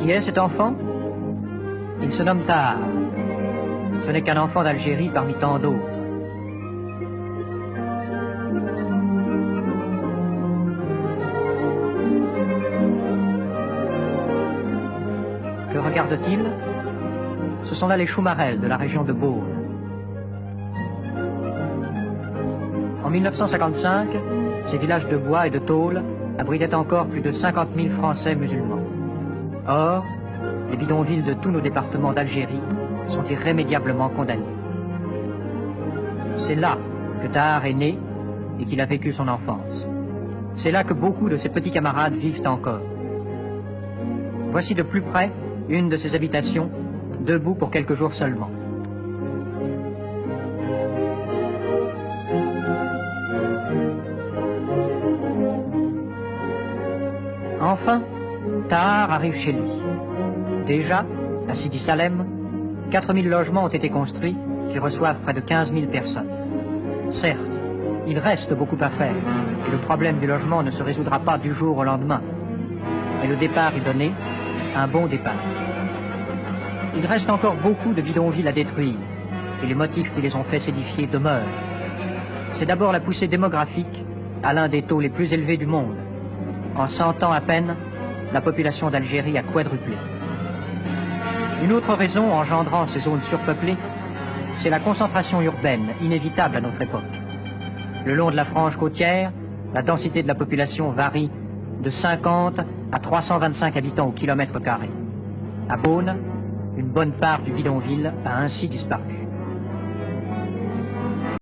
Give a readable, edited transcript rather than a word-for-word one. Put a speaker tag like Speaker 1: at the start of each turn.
Speaker 1: Qui est cet enfant? Il se nomme Tahar. Ce n'est qu'un enfant d'Algérie parmi tant d'autres. Que regarde-t-il? Ce sont là les Choumarelles de la région de Beaune. En 1955, ces villages de bois et de tôle abritaient encore plus de 50 000 Français musulmans. Or, les bidonvilles de tous nos départements d'Algérie sont irrémédiablement condamnés. C'est là que Tahar est né et qu'il a vécu son enfance. C'est là que beaucoup de ses petits camarades vivent encore. Voici de plus près une de ses habitations, debout pour quelques jours seulement. Enfin, Tahar arrive chez lui. Déjà, à Sidi Salem, 4000 logements ont été construits qui reçoivent près de 15 000 personnes. Certes, il reste beaucoup à faire et le problème du logement ne se résoudra pas du jour au lendemain. Mais le départ est donné, un bon départ. Il reste encore beaucoup de bidonvilles à détruire et les motifs qui les ont fait s'édifier demeurent. C'est d'abord la poussée démographique à l'un des taux les plus élevés du monde. En 100 ans à peine, la population d'Algérie a quadruplé. Une autre raison engendrant ces zones surpeuplées, c'est la concentration urbaine inévitable à notre époque. Le long de la frange côtière, la densité de la population varie de 50 à 325 habitants au kilomètre carré. À Beaune, une bonne part du bidonville a ainsi disparu.